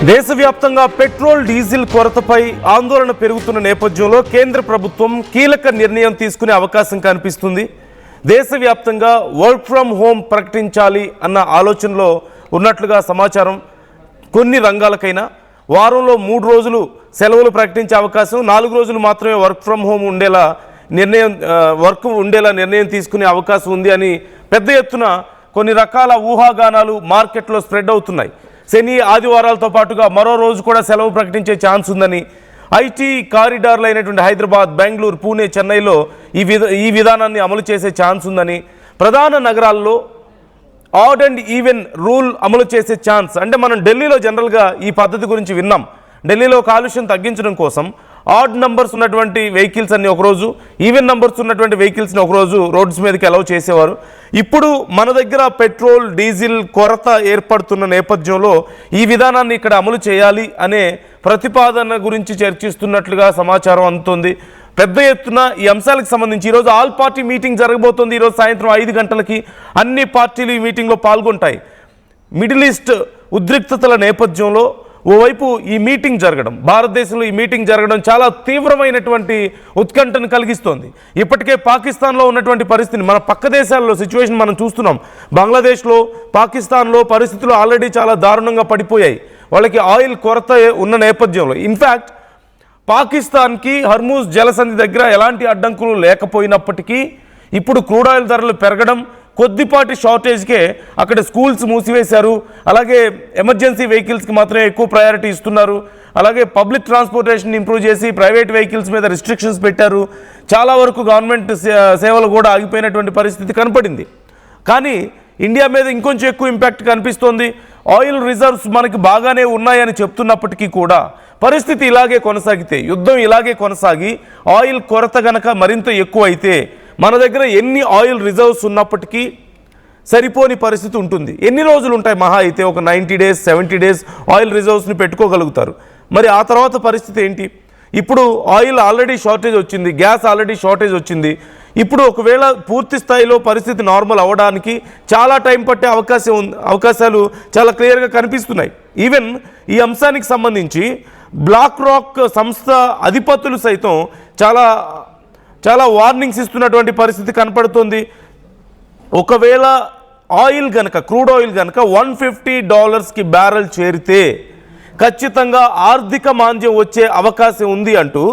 దేశవ్యాప్తంగా petrol diesel కొరతపై ఆందోళన పెరుగుతున్న నేపథ్యంలో కేంద్ర ప్రభుత్వం కీలక నిర్ణయం తీసుకునే అవకాశం కనిపిస్తుంది. దేశవ్యాప్తంగా వర్క్ ఫ్రమ్ హోమ్ ప్రకటించాలి అన్న ఆలోచనలో ఉన్నట్లుగా సమాచారం. కొన్ని రంగాలకైనా వారంలో 3 రోజులు సెలవులు ప్రకటించే అవకాశం, 4 రోజులు మాత్రమే వర్క్ ఫ్రమ్ హోమ్ ఉండేలా నిర్ణయం తీసుకునే అవకాశం ఉంది అని పెద్ద ఎత్తున కొన్ని రకాల ఊహాగానాలు మార్కెట్లో స్ప్రెడ్ అవుతున్నాయి. శని ఆదివారాలతో పాటుగా మరో రోజు కూడా సెలవు ప్రకటించే ఛాన్స్ ఉందని, ఐటీ కారిడార్లు అయినటువంటి హైదరాబాద్, బెంగళూరు, పూణే, చెన్నైలో ఈ విధానాన్ని అమలు చేసే ఛాన్స్ ఉందని, ప్రధాన నగరాల్లో ఆడ్ అండ్ ఈవెన్ రూల్ అమలు చేసే ఛాన్స్. అంటే మనం ఢిల్లీలో జనరల్గా ఈ పద్ధతి గురించి విన్నాం. ఢిల్లీలో కాలుష్యం తగ్గించడం కోసం ఆడ్ నంబర్స్ ఉన్నటువంటి వెహికల్స్ అన్ని ఒకరోజు, ఈవెన్ నంబర్స్ ఉన్నటువంటి వెహికల్స్ని ఒకరోజు రోడ్స్ మీదకి అలౌ చేసేవారు. ఇప్పుడు మన దగ్గర పెట్రోల్ డీజిల్ కొరత ఏర్పడుతున్న నేపథ్యంలో ఈ విధానాన్ని ఇక్కడ అమలు చేయాలి అనే ప్రతిపాదన గురించి చర్చిస్తున్నట్లుగా సమాచారం అందుతోంది. పెద్ద ఎత్తున ఈ అంశాలకు సంబంధించి ఈరోజు ఆల్ పార్టీ మీటింగ్ జరగబోతోంది. ఈరోజు సాయంత్రం 5 గంటలకి అన్ని పార్టీలు ఈ మీటింగ్లో పాల్గొంటాయి. మిడిల్ ఈస్ట్ ఉద్రిక్తతల నేపథ్యంలో ఓవైపు ఈ మీటింగ్ జరగడం, భారతదేశంలో ఈ మీటింగ్ జరగడం చాలా తీవ్రమైనటువంటి ఉత్కంఠను కలిగిస్తోంది. ఇప్పటికే పాకిస్తాన్లో ఉన్నటువంటి పరిస్థితిని, మన పక్క దేశాల్లో సిచ్యువేషన్ మనం చూస్తున్నాం. బంగ్లాదేశ్లో, పాకిస్తాన్లో పరిస్థితులు ఆల్రెడీ చాలా దారుణంగా పడిపోయాయి. వాళ్ళకి ఆయిల్ కొరత ఉన్న నేపథ్యంలో ఇన్ఫ్యాక్ట్ పాకిస్తాన్కి హర్మూజ్ జలసంధి దగ్గర ఎలాంటి అడ్డంకులు లేకపోయినప్పటికీ ఇప్పుడు క్రూడ్ ఆయిల్ ధరలు పెరగడం, కొద్దిపాటి షార్టేజ్కే అక్కడ స్కూల్స్ మూసివేశారు. అలాగే ఎమర్జెన్సీ వెహికల్స్కి మాత్రమే ఎక్కువ ప్రయారిటీ ఇస్తున్నారు. అలాగే పబ్లిక్ ట్రాన్స్పోర్టేషన్ ఇంప్రూవ్ చేసి ప్రైవేట్ వెహికల్స్ మీద రిస్ట్రిక్షన్స్ పెట్టారు. చాలా వరకు గవర్నమెంట్ సేవలు కూడా ఆగిపోయినటువంటి పరిస్థితి కనపడింది. కానీ ఇండియా మీద ఇంకొంచెం ఎక్కువ ఇంపాక్ట్ కనిపిస్తోంది. ఆయిల్ రిజర్వ్స్ మనకి బాగానే ఉన్నాయని చెప్తున్నప్పటికీ కూడా పరిస్థితి ఇలాగే కొనసాగితే, యుద్ధం ఇలాగే కొనసాగి ఆయిల్ కొరత గనక మరింత ఎక్కువ అయితే మన దగ్గర ఎన్ని ఆయిల్ రిజర్వ్స్ ఉన్నప్పటికీ సరిపోని పరిస్థితి ఉంటుంది. ఎన్ని రోజులు ఉంటాయి? మహా అయితే ఒక 90 days 70 days ఆయిల్ రిజర్వ్స్ని పెట్టుకోగలుగుతారు. మరి ఆ తర్వాత పరిస్థితి ఏంటి? ఇప్పుడు ఆయిల్ ఆల్రెడీ షార్టేజ్ వచ్చింది, గ్యాస్ ఆల్రెడీ షార్టేజ్ వచ్చింది. ఇప్పుడు ఒకవేళ పూర్తి స్థాయిలో పరిస్థితి నార్మల్ అవ్వడానికి చాలా టైం పట్టే అవకాశాలు చాలా క్లియర్గా కనిపిస్తున్నాయి. ఈవెన్ ఈ అంశానికి సంబంధించి బ్లాక్ రాక్ సంస్థ అధిపతులు సైతం చాలా వార్నింగ్స్ ఇస్తున్నటువంటి పరిస్థితి కనపడుతుంది. ఒకవేళ ఆయిల్ కనుక, క్రూడ్ ఆయిల్ కనుక $150కి బ్యారెల్ చేరితే ఖచ్చితంగా ఆర్థిక మాంద్యం వచ్చే అవకాశం ఉంది అంటూ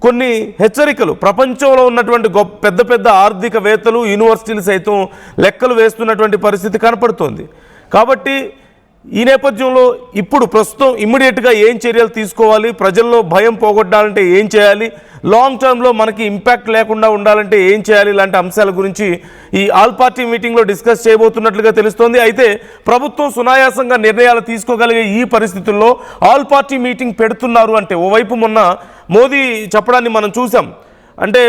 కొన్ని హెచ్చరికలు ప్రపంచంలో ఉన్నటువంటి పెద్ద పెద్ద ఆర్థికవేత్తలు, యూనివర్సిటీలు సైతం లెక్కలు వేస్తున్నటువంటి పరిస్థితి కనపడుతోంది. కాబట్టి ఈ నేపథ్యంలో ఇప్పుడు ప్రస్తుతం ఇమ్మీడియట్గా ఏం చర్యలు తీసుకోవాలి, ప్రజల్లో భయం పోగొట్టాలంటే ఏం చేయాలి, లాంగ్ టర్మ్లో మనకి ఇంపాక్ట్ లేకుండా ఉండాలంటే ఏం చేయాలి, ఇలాంటి అంశాల గురించి ఈ ఆల్ పార్టీ మీటింగ్లో డిస్కస్ చేయబోతున్నట్లుగా తెలుస్తోంది. అయితే ప్రభుత్వం సునాయాసంగా నిర్ణయాలు తీసుకోగలిగే ఈ పరిస్థితుల్లో ఆల్ పార్టీ మీటింగ్ పెడుతున్నారు అంటే, ఓవైపు మొన్న మోదీ చెప్పడాన్ని మనం చూసాం. అంటే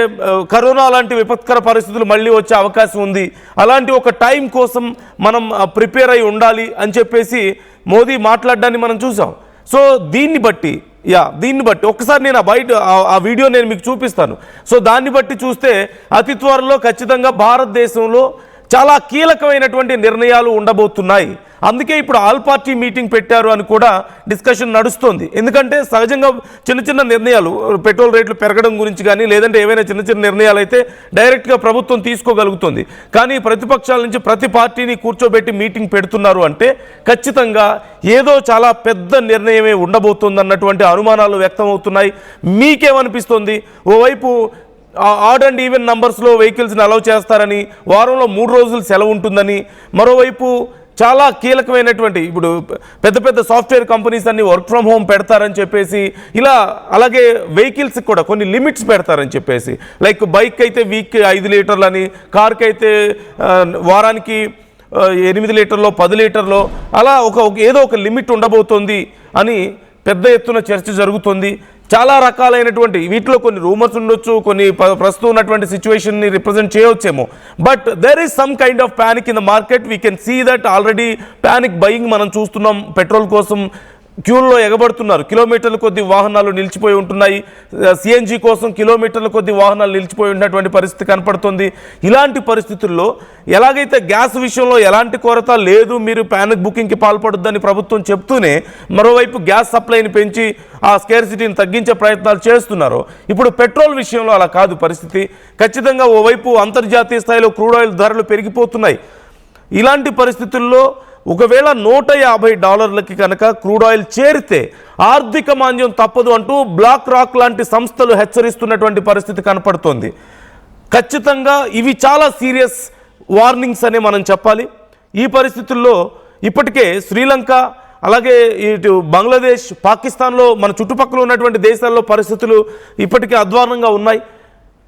కరోనా లాంటి విపత్కర పరిస్థితులు మళ్ళీ వచ్చే అవకాశం ఉంది, అలాంటి ఒక టైం కోసం మనం ప్రిపేర్ అయి ఉండాలి అని చెప్పేసి మోదీ మాట్లాడడాన్ని మనం చూసాం. సో దీన్ని బట్టి ఒక్కసారి నేను ఆ వీడియో నేను మీకు చూపిస్తాను. సో దాన్ని బట్టి చూస్తే అతి త్వరలో ఖచ్చితంగా భారతదేశంలో చాలా కీలకమైనటువంటి నిర్ణయాలు ఉండబోతున్నాయి. అందుకే ఇప్పుడు ఆల్ పార్టీ మీటింగ్ పెట్టారు అని కూడా డిస్కషన్ నడుస్తోంది. ఎందుకంటే సహజంగా చిన్న చిన్న నిర్ణయాలు, పెట్రోల్ రేట్లు పెరగడం గురించి కానీ లేదంటే ఏవైనా చిన్న చిన్న నిర్ణయాలు అయితే డైరెక్ట్గా ప్రభుత్వం తీసుకోగలుగుతుంది. కానీ ప్రతిపక్షాల నుంచి ప్రతి పార్టీని కూర్చోబెట్టి మీటింగ్ పెడుతున్నారు అంటే ఖచ్చితంగా ఏదో చాలా పెద్ద నిర్ణయమే ఉండబోతుంది అన్నటువంటి అనుమానాలు వ్యక్తమవుతున్నాయి. మీకేమనిపిస్తుంది? ఓవైపు ఆడ్ అండ్ ఈవెన్ నంబర్స్లో వెహికల్స్ని అలౌ చేస్తారని, వారంలో 3 రోజులు సెలవు ఉంటుందని, మరోవైపు చాలా కీలకమైనటువంటి ఇప్పుడు పెద్ద పెద్ద సాఫ్ట్వేర్ కంపెనీస్ అన్ని వర్క్ ఫ్రమ్ హోమ్ పెడతారని చెప్పేసి ఇలా, అలాగే వెహికల్స్కి కూడా కొన్ని లిమిట్స్ పెడతారని చెప్పేసి, లైక్ బైక్ అయితే వీక్కి 5 లీటర్లని, కార్కి అయితే వారానికి 8 లీటర్లో 10 లీటర్లో అలా ఏదో ఒక లిమిట్ ఉండబోతోంది అని పెద్ద ఎత్తున చర్చ జరుగుతుంది. చాలా రకాలైనటువంటి వీటిలో కొన్ని రూమర్స్ ఉండొచ్చు, కొన్ని ప్రస్తుతం ఉన్నటువంటి సిచ్యువేషన్ని రిప్రజెంట్ చేయవచ్చేమో. But there is some kind of panic in the market. We can see that already panic buying మనం చూస్తున్నాం పెట్రోల్ కోసం. క్యూల్లో ఎగబడుతున్నారు. కిలోమీటర్ల కొద్ది వాహనాలు నిలిచిపోయి ఉంటున్నాయి. సిఎన్జి కోసం కిలోమీటర్ల కొద్ది వాహనాలు నిలిచిపోయి ఉన్నటువంటి పరిస్థితి కనపడుతుంది. ఇలాంటి పరిస్థితుల్లో ఎలాగైతే గ్యాస్ విషయంలో ఎలాంటి కొరత లేదు, మీరు ప్యానిక్ బుకింగ్కి పాల్పడొద్దని ప్రభుత్వం చెప్తూనే మరోవైపు గ్యాస్ సప్లైని పెంచి ఆ స్కేర్సిటీని తగ్గించే ప్రయత్నాలు చేస్తున్నారు. ఇప్పుడు పెట్రోల్ విషయంలో అలా కాదు పరిస్థితి. ఖచ్చితంగా ఓవైపు అంతర్జాతీయ స్థాయిలో క్రూడ్ ఆయిల్ ధరలు పెరిగిపోతున్నాయి. ఇలాంటి పరిస్థితుల్లో ఒకవేళ $150 కనుక క్రూడ్ ఆయిల్ చేరితే ఆర్థిక మాంద్యం తప్పదు అంటూ బ్లాక్ రాక్ లాంటి సంస్థలు హెచ్చరిస్తున్నటువంటి పరిస్థితి కనపడుతోంది. ఖచ్చితంగా ఇవి చాలా సీరియస్ వార్నింగ్స్ అని మనం చెప్పాలి. ఈ పరిస్థితుల్లో ఇప్పటికే శ్రీలంక, అలాగే ఇటు బంగ్లాదేశ్, పాకిస్తాన్లో, మన చుట్టుపక్కల ఉన్నటువంటి దేశాల్లో పరిస్థితులు ఇప్పటికే అధ్వానంగా ఉన్నాయి.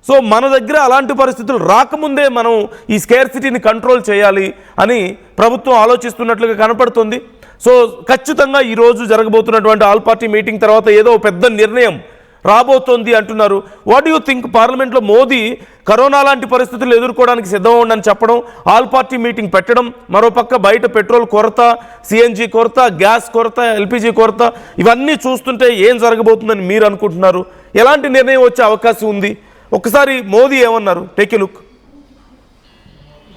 సో మన దగ్గర అలాంటి పరిస్థితులు రాకముందే మనం ఈ స్కేర్సిటీని కంట్రోల్ చేయాలి అని ప్రభుత్వం ఆలోచిస్తున్నట్లుగా కనపడుతుంది. సో ఖచ్చితంగా ఈరోజు జరగబోతున్నటువంటి ఆల్ పార్టీ మీటింగ్ తర్వాత ఏదో పెద్ద నిర్ణయం రాబోతోంది అంటున్నారు. What you think? పార్లమెంట్లో మోదీ కరోనా లాంటి పరిస్థితులు ఎదుర్కోవడానికి సిద్ధం ఉండని చెప్పడం, ఆల్ పార్టీ మీటింగ్ పెట్టడం, మరోపక్క బయట పెట్రోల్ కొరత, సిఎన్జి కొరత, గ్యాస్ కొరత, ఎల్పిజి కొరత, ఇవన్నీ చూస్తుంటే ఏం జరగబోతుందని మీరు అనుకుంటున్నారు? ఎలాంటి నిర్ణయం వచ్చే అవకాశం ఉంది? ఒకసారి మోదీ ఏమన్నారు? Take a look.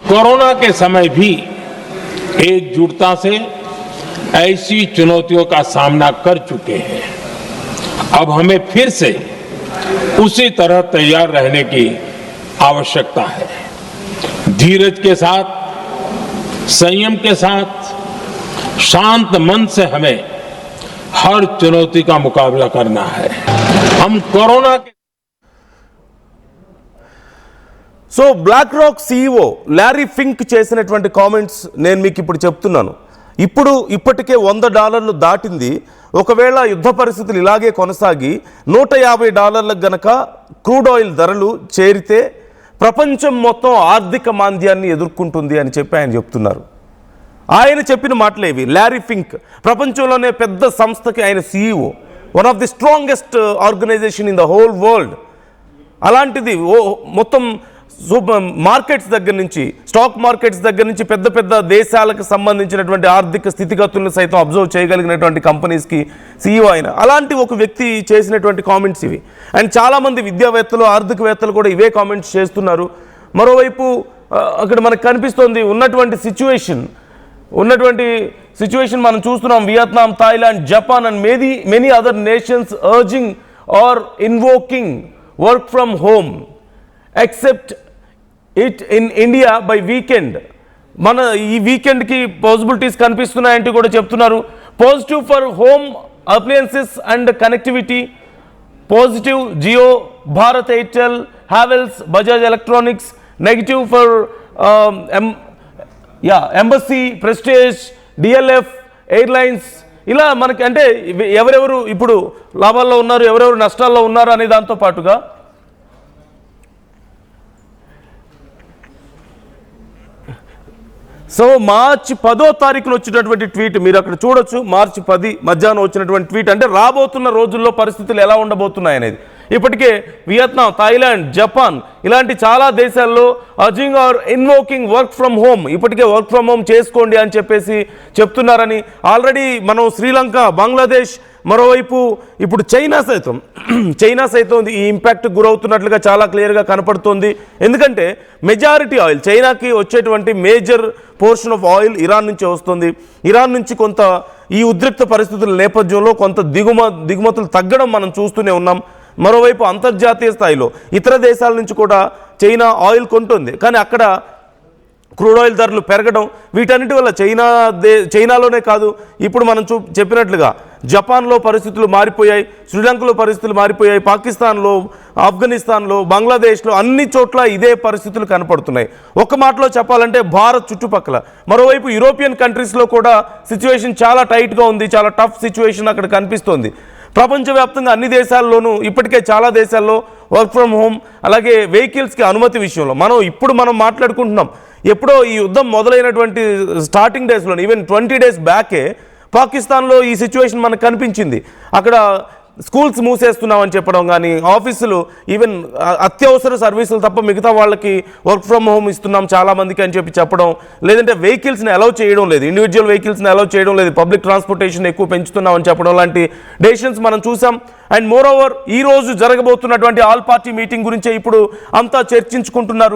कोरोना के समय भी एकजुटता से ऐसी चुनौतियों का सामना कर चुके हैं. अब हमें फिर से उसी तरह तैयार रहने की आवश्यकता है. धीरज के साथ, संयम के साथ, शांत मन से हमें हर चुनौती का मुकाबला करना है. हम कोरोना के so BlackRock CEO Larry Fink చేసినటువంటి కామెంట్స్ నేను మీకు ఇప్పుడు చెప్తున్నాను. ఇప్పటికే $100 దాటింది. ఒకవేళ యుద్ధ పరిస్థితులు ఇలాగే కొనసాగి $150 గనక క్రూడ్ ఆయిల్ ధరలు చేరితే ప్రపంచం మొత్తం ఆర్థిక మాంద్యాన్ని ఎదుర్కొంటుంది అని చెప్పి ఆయన చెప్తున్నారు. ఆయన చెప్పిన మాటలేవి. లారీ ఫింక్ ప్రపంచంలోనే పెద్ద సంస్థకి ఆయన CEO, one of the strongest organisation in the whole world. అలాంటిది మొత్తం మార్కెట్స్ దగ్గర నుంచి, స్టాక్ మార్కెట్స్ దగ్గర నుంచి పెద్ద పెద్ద దేశాలకు సంబంధించినటువంటి ఆర్థిక స్థితిగతులను సైతం అబ్జర్వ్ చేయగలిగినటువంటి కంపెనీస్కి CEO ఆయన. అలాంటి ఒక వ్యక్తి చేసినటువంటి కామెంట్స్ ఇవి. అండ్ చాలామంది విద్యావేత్తలు, ఆర్థికవేత్తలు కూడా ఇవే కామెంట్స్ చేస్తున్నారు. మరోవైపు అక్కడ మనకు కనిపిస్తోంది ఉన్నటువంటి సిచ్యువేషన్ మనం చూస్తున్నాం. Vietnam, Thailand, Japan and many other nations urging or invoking work from home except it in India by weekend. మన ఈ వీకెండ్కి పాసిబిలిటీస్ కనిపిస్తున్నాయంటూ కూడా చెప్తున్నారు. Positive for home appliances and connectivity, positive Jio, Bharat Airtel, Havells, Bajaj electronics. Negative for Embassy, Prestige, DLF, airlines. ఇలా మనకి అంటే ఎవరెవరు ఇప్పుడు లాభాల్లో ఉన్నారు, ఎవరెవరు నష్టాల్లో ఉన్నారు అనే దాంతో పాటుగా సో మార్చి 10వ తారీఖున వచ్చినటువంటి ట్వీట్ మీరు అక్కడ చూడొచ్చు. మార్చి 10 మధ్యాహ్నం వచ్చినటువంటి ట్వీట్. అంటే రాబోతున్న రోజుల్లో పరిస్థితులు ఎలా ఉండబోతున్నాయి అనేది. ఇప్పటికే వియత్నాం, థాయిలాండ్, జపాన్ ఇలాంటి చాలా దేశాల్లో urging or invoking work from home, ఇప్పటికే వర్క్ ఫ్రమ్ హోమ్ చేసుకోండి అని చెప్పేసి చెప్తున్నారని. ఆల్రెడీ మనం శ్రీలంక, బంగ్లాదేశ్, మరోవైపు ఇప్పుడు చైనా సైతం ఈ ఇంపాక్ట్ గురవుతున్నట్లుగా చాలా క్లియర్గా కనపడుతోంది. ఎందుకంటే మెజారిటీ ఆయిల్, చైనాకి వచ్చేటువంటి major portion of oil Iran నుంచి వస్తుంది. ఇరాన్ నుంచి కొంత ఈ ఉద్రిక్త పరిస్థితుల నేపథ్యంలో కొంత దిగుమతులు తగ్గడం మనం చూస్తూనే ఉన్నాం. మరోవైపు అంతర్జాతీయ స్థాయిలో ఇతర దేశాల నుంచి కూడా చైనా ఆయిల్ కొంటుంది. కానీ అక్కడ క్రూడ్ ఆయిల్ ధరలు పెరగడం, వీటన్నిటి వల్ల చైనాలోనే కాదు, ఇప్పుడు మనం చెప్పినట్లుగా జపాన్లో పరిస్థితులు మారిపోయాయి, శ్రీలంకలో పరిస్థితులు మారిపోయాయి, పాకిస్తాన్లో, ఆఫ్ఘనిస్తాన్లో, బంగ్లాదేశ్లో అన్ని చోట్ల ఇదే పరిస్థితులు కనపడుతున్నాయి. ఒక మాటలో చెప్పాలంటే భారత్ చుట్టుపక్కల, మరోవైపు యూరోపియన్ కంట్రీస్లో కూడా సిచ్యువేషన్ చాలా టైట్గా ఉంది. చాలా టఫ్ సిచ్యువేషన్ అక్కడ కనిపిస్తోంది. ప్రపంచవ్యాప్తంగా అన్ని దేశాల్లోనూ ఇప్పటికే చాలా దేశాల్లో వర్క్ ఫ్రమ్ హోమ్, అలాగే వెహికల్స్కి అనుమతి విషయంలో మనం మాట్లాడుకుంటున్నాం. ఎప్పుడో ఈ యుద్ధం మొదలైనటువంటి స్టార్టింగ్ డేస్లో, ఈవెన్ 20 days బ్యాకే పాకిస్తాన్లో ఈ సిచ్యువేషన్ మనకు కనిపించింది. అక్కడ స్కూల్స్ మూసేస్తున్నామని చెప్పడం కానీ, ఆఫీసులు ఈవెన్ అత్యవసర సర్వీసులు తప్ప మిగతా వాళ్ళకి వర్క్ ఫ్రమ్ హోమ్ ఇస్తున్నాం చాలా మందికి అని చెప్పడం, లేదంటే వెహికల్స్ని అలౌ చేయడం లేదు, ఇండివిజువల్ వెహికల్స్ని అలౌ చేయడం లేదు, పబ్లిక్ ట్రాన్స్పోర్టేషన్ ఎక్కువ పెంచుతున్నామని చెప్పడం లాంటి డెసిషన్స్ మనం చూసాం. అండ్ మోర్ ఓవర్ ఈ రోజు జరగబోతున్నటువంటి ఆల్ పార్టీ మీటింగ్ గురించే ఇప్పుడు అంతా చర్చించుకుంటున్నారు.